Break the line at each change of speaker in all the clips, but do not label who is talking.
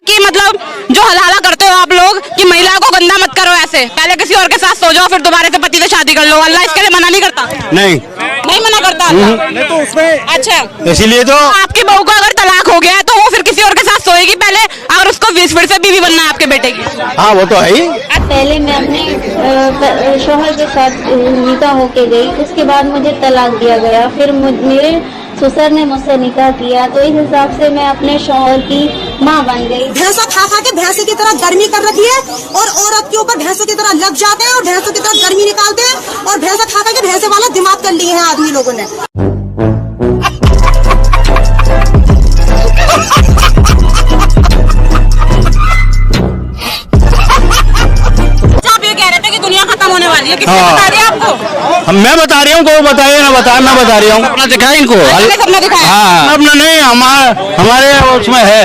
कि मतलब जो हलाला करते हो आप लोग कि महिला को गंदा मत करो, ऐसे पहले किसी और के साथ सो जाओ फिर दोबारा से पति से शादी कर लो, अल्लाह इसके लिए मना नहीं करता?
नहीं
नहीं मना करता अल्लाह?
नहीं तो उसमें
अच्छा,
इसीलिए तो
आपकी बहू को अगर तलाक हो गया है तो वो फिर किसी और के साथ सोएगी पहले, अगर उसको फिर से बीवी बनना है आपके बेटे की?
हाँ वो तो है ही।
पहले मैं अपने शोहर के साथ निकाह होके गई, उसके बाद मुझे तलाक दिया गया, फिर मेरे ससुर ने मुझसे निकाह किया, तो इस हिसाब से मैं अपने शोहर की माँ बन गई।
भैंसा खा खा के भैंसे की तरह गर्मी कर रखी है और औरत के ऊपर भैंसों की तरह लग जाते हैं और भैंसों की तरह गर्मी निकालते हैं और भैंसा खा खा के भैंसे वाला दिमाग कर लिए हैं आदमी लोगों ने।
आप ये कह रहे थे कि दुनिया खत्म होने वाली है, किसने बता दिया आपको?
मैं बता रही हूँ, कोई बताइए ना बताए, मैं बता रही हूँ। अपना दिखाए इनको।
सबने दिखाया?
हाँ अपना नहीं, हमारे उसमें है।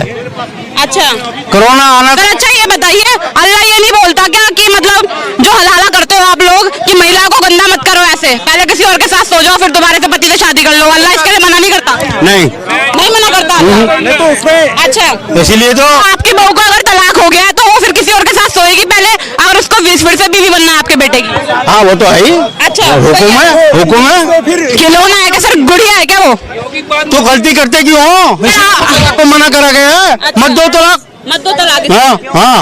अच्छा,
कोरोना आना।
सर अच्छा ये बताइए, अल्लाह ये नहीं बोलता क्या कि मतलब जो हलाला करते हो आप लोग कि महिला को गंदा मत करो, ऐसे पहले किसी और के साथ सो जाओ फिर दोबारा से पति से शादी कर लो, अल्लाह इसके लिए मना नहीं करता?
नहीं
नहीं मना करता अल्लाह?
नहीं तो उसमें
अच्छा,
इसीलिए तो
आपकी बहू को अगर तलाक हो गया है तो वो फिर किसी और के साथ सोएगी पहले, अगर उसको फिर से बीवी बनना है आपके बेटे की?
हाँ वो तो है ही।
अच्छा,
हुकुम है।
खिलौना है क्या सर, गुड़िया है क्या वो?
तो गलती करते क्यों हो? इसको मना करा गया है, मत दो तलाक।
मत दो तलाक।
हाँ हाँ,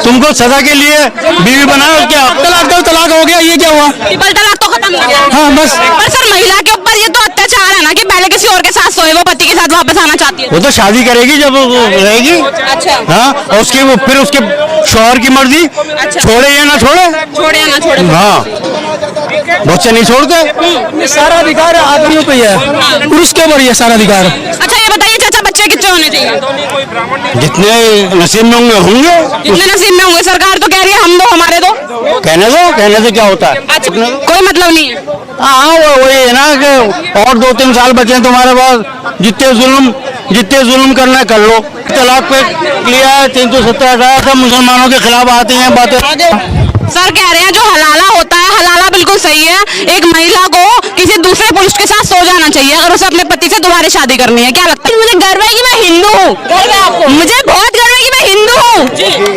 तुमको सजा के लिए बीवी बनाओ क्या? तलाक दो, तलाक हो गया, ये क्या हुआ?
ट्रिपल तलाक तो खत्म हो गया।
हाँ बस।
पर सर महिला के ऊपर ये तो अत्याचार है ना कि पहले किसी और के साथ सोए, वो पति के साथ वापस आना चाहती है।
वो तो शादी करेगी जब वो रहेगी।
अच्छा,
हाँ, और उसकी वो फिर उसके शौहर की मर्जी, छोड़े या ना छोड़े।
छोड़े या ना छोड़े।
हाँ, बच्चे नहीं छोड़ते। सारा अधिकार आदमियों पे है, पुरुष के ऊपर ये सारा अधिकार।
अच्छा ये बताइए चाचा, बच्चे कितने होने चाहिए?
जितने नसीब में होंगे
जितने नसीब में होंगे। सरकार तो कह रही है हम दो हमारे दो।
कहने से क्या होता है?
अच्छा, कोई मतलब नहीं है।
हाँ वही है ना कि और 2-3 साल बचे हैं तुम्हारे पास, जितने जुल्म करना है कर लो। तलाक पे लिया है 370 सब मुसलमानों के खिलाफ आती हैं बातें।
सर कह रहे हैं जो हलाला होता है, हलाला बिल्कुल सही है, एक महिला को किसी दूसरे पुरुष के साथ सो जाना चाहिए अगर उसे अपने पति से दोबारा शादी करनी है। क्या लगता है? मुझे गर्व है कि मैं हिंदू हूँ, मुझे बहुत गर्व है कि मैं हिंदू हूँ।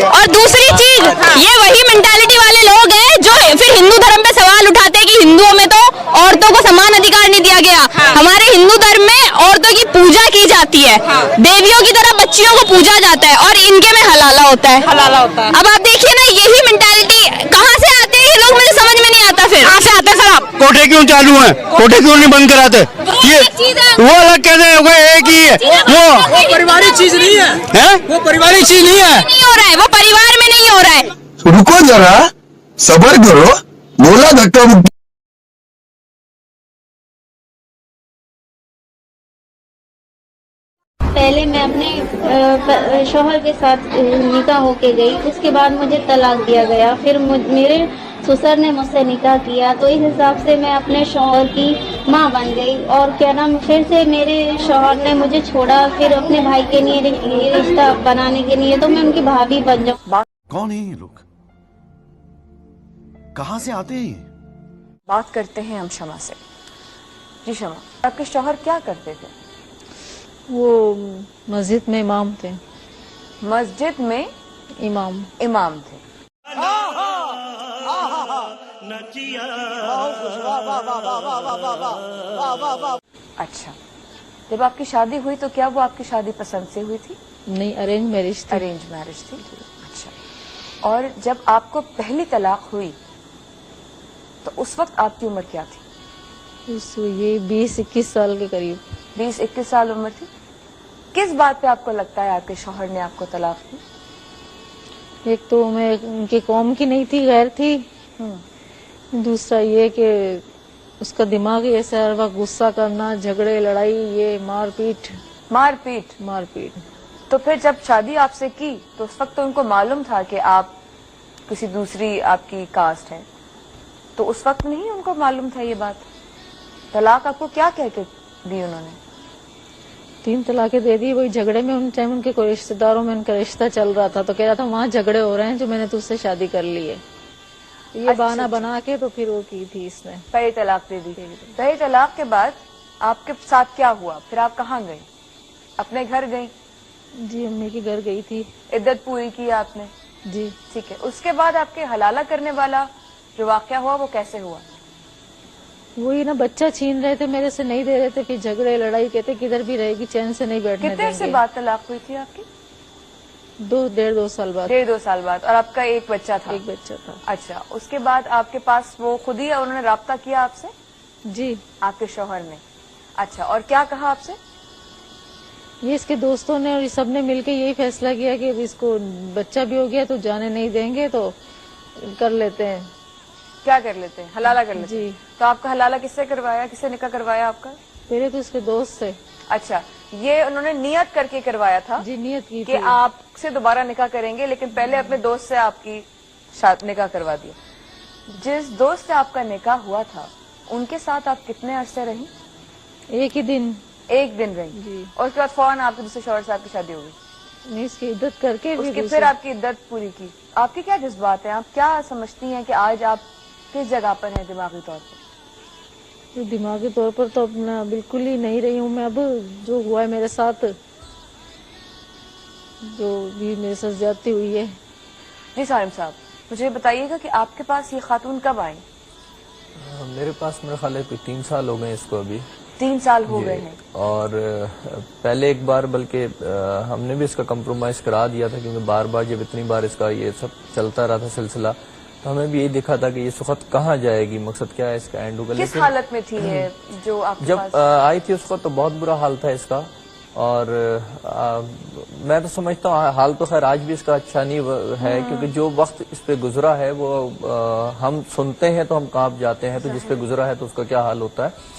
और दूसरी चीज, ये वही मेंटालिटी वाले लोग हैं जो फिर हिंदू धर्म पे सवाल उठाते हैं कि हिंदुओं में तो औरतों को समान अधिकार नहीं दिया गया। हमारे हिंदू धर्म में औरतों की पूजा की जाती है, देवियों की तरह बच्चियों को पूजा जाता है, और इनके में हलाला होता है। अब आप देखिए ना, यही मेंटालिटी कहाँ से आते हैं ये लोग, मुझे समझ में नहीं आता। फिर कहाँ से आते हैं सर आप?
कोठे क्यों चालू हैं? कोठे क्यों नहीं बंद कराते? ये वो अलग कैसे हो गए? एक ही है वो
पारिवारिक चीज नहीं है, वो पारिवारिक चीज नहीं है।
नहीं हो रहा है, वो परिवार में नहीं हो रहा है।
रुको जरा, सबर करो, बोला धक्का मुक्की।
पहले मैं अपने शोहर के साथ निकाह होके गई, उसके बाद मुझे तलाक दिया गया, फिर मेरे ससुर ने मुझसे निकाह किया, तो इस हिसाब से मैं अपने शोहर की माँ बन गई। और क्या नाम, फिर से मेरे शोहर ने मुझे छोड़ा, फिर अपने भाई के लिए रिश्ता बनाने के लिए तो मैं उनकी भाभी बन जाऊँ।
कौन है ये लोग? कहाँ से आते हैं ये?
बात करते हैं हम शमा से। जी शमा, आपके शौहर क्या करते थे?
वो मस्जिद में इमाम थे।
मस्जिद में इमाम थे। अच्छा, जब आपकी शादी हुई तो क्या वो आपकी शादी पसंद से हुई थी?
नहीं, अरेंज मैरिज थी।
अरेंज मैरिज थी। अच्छा, और जब आपको पहली तलाक हुई तो उस वक्त आपकी उम्र क्या थी?
ये 20-21 साल के करीब।
20-21 साल उम्र थी। किस बात पे आपको लगता है आपके शौहर ने आपको तलाक दी?
एक तो मैं उनकी कौम की नहीं थी, गैर थी। दूसरा ये कि उसका दिमाग ही ऐसा है, गुस्सा करना, झगड़े, लड़ाई, ये मारपीट।
तो फिर जब शादी आपसे की तो उस वक्त तो उनको मालूम था कि आप किसी दूसरी आपकी कास्ट है, तो उस वक्त नहीं उनको मालूम था ये बात? तलाक आपको क्या कह के दी उन्होंने?
3 तलाकें दे दी। वही झगड़े में उन टाइम उनके कोई रिश्तेदारों में उनका रिश्ता चल रहा था, तो कह रहा था वहाँ झगड़े हो रहे हैं जो मैंने तुझसे शादी कर ली है, ये बहाना बना के तो फिर वो की थी इसने,
पहली तलाक दे दी। पहली तलाक के बाद आपके साथ क्या हुआ? फिर आप कहाँ गई? अपने घर गई?
जी अम्मी के घर गई थी।
इद्दत पूरी की आपने?
जी
ठीक है, उसके बाद आपके हलाला करने वाला जो वाकया हुआ वो कैसे हुआ?
वही ना, बच्चा छीन रहे थे मेरे से, नहीं दे रहे थे, फिर झगड़े लड़ाई, कहते किधर भी रहेगी, चैन से नहीं बैठने
कितने
देंगे।
से बाद तलाक हुई थी आपकी?
1.5-2 साल बाद
1.5-2 साल बाद। और आपका एक बच्चा था?
एक बच्चा था।
अच्छा, उसके बाद आपके पास वो खुद ही उन्होंने राब्ता किया आपसे,
जी
आपके शौहर ने? अच्छा, और क्या कहा आपसे?
ये इसके दोस्तों ने और ये सब ने मिलके यही फैसला किया कि अब इसको बच्चा भी हो गया तो जाने नहीं देंगे, तो कर लेते हैं।
क्या कर लेते हैं? हलाला कर लेते हैं।
जी।
तो आपका हलाला किससे करवाया, किससे निकाह करवाया आपका?
पहले तो इसके दोस्त से।
अच्छा, ये उन्होंने नियत करके करवाया था
जी नियत की
कि
थी।
आपसे दोबारा निकाह करेंगे, लेकिन पहले अपने दोस्त से आपकी निकाह करवा दिया। जिस दोस्त से आपका निकाह हुआ था उनके साथ आप कितने अरसे रही?
एक ही दिन।
एक दिन रही
जी।
और उसके बाद फौरन आपके दूसरे शौहर से आपकी शादी हो गई?
नहीं, इसकी इद्दत करके
फिर आपकी इद्दत पूरी की। आपके क्या जज्बात हैं? आप क्या समझती हैं कि आज आप किस जगह पर हैं दिमागी तौर पर?
तो दिमागी तौर पर तो अपना बिल्कुल ही नहीं रही हूँ मैं। अब जो हुआ है मेरे साथ, जो भी मेरे साथ ज्यादती हुई है।
जी सालिम साहब, मुझे बताइएगा कि आपके पास ये खातून कब आई?
मेरे पास मेरा ख्याल है कोई 3 साल हो गए इसको अभी।
3 साल हो गए हैं।
और पहले एक बार बल्कि हमने भी इसका कंप्रोमाइज करा दिया था, क्योंकि बार बार जब इतनी बार इसका ये सब चलता रहा था सिलसिला, तो हमें भी यही दिखा था कि ये वक्त कहाँ जाएगी, मकसद क्या है इसका एंड होगा।
किस हालत में थी ये जो आपके
जब
पास?
आई थी उस वक्त तो बहुत बुरा हाल था इसका। और मैं तो समझता हूँ हाल तो खैर आज भी इसका अच्छा नहीं है, क्योंकि जो वक्त इस पे गुजरा है वो हम सुनते हैं तो हम कांप जाते हैं, तो जिस पे गुजरा है तो उसका क्या हाल होता है।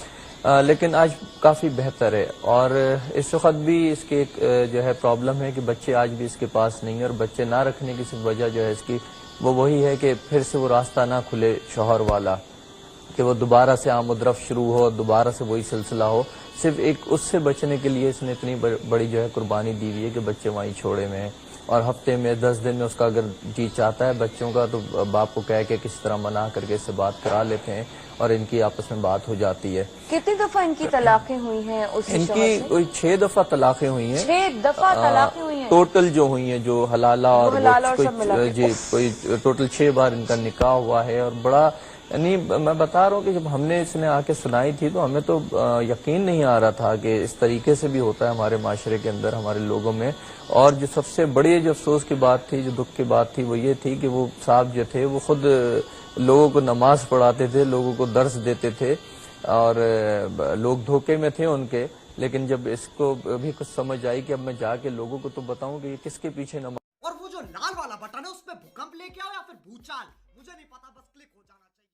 लेकिन आज काफी बेहतर है। और इस वक्त भी इसके एक जो है प्रॉब्लम है कि बच्चे आज भी इसके पास नहीं है, और बच्चे ना रखने की सिर्फ वजह जो है इसकी वो वही है कि फिर से वो रास्ता ना खुले शौहर वाला, कि वो दोबारा से आमदरफ शुरू हो, दोबारा से वही सिलसिला हो। सिर्फ एक उससे बचने के लिए इसने इतनी बड़ी जो है कुर्बानी दी हुई है कि बच्चे वहीं छोड़े में हैं। और हफ्ते में 10 दिन में उसका अगर जी चाहता है बच्चों का, तो बाप को कह के किसी तरह मना करके इससे बात करा लेते हैं और इनकी आपस में बात हो जाती है।
कितनी दफा इनकी तलाकें हुई हैं?
इनकी कोई 6 दफा तलाकें हुई हैं।
6 दफा तलाकें हुई हैं
टोटल जो हुई हैं, जो हलाला और
सब मिला के।
जी कोई टोटल 6 बार इनका निकाह हुआ है। और बड़ा यानी मैं बता रहा हूँ कि जब हमने इसने आके सुनाई थी तो हमें तो यकीन नहीं आ रहा था कि इस तरीके से भी होता है हमारे माशरे के अंदर, हमारे लोगों में। और जो सबसे बड़ी जो अफसोस की बात थी, जो दुख की बात थी, वो ये थी कि वो साहब जो थे वो खुद लोगों को नमाज पढ़ाते थे, लोगों को दर्स देते थे, और लोग धोखे में थे उनके। लेकिन जब इसको भी कुछ समझ आई कि अब मैं जाके लोगों को तो बताऊं कि ये किसके पीछे नमाज।
और वो जो लाल वाला बटन है उस पर भूकंप लेके आओ या फिर भूचाल, मुझे नहीं पता, बस क्लिक हो जाना चाहिए।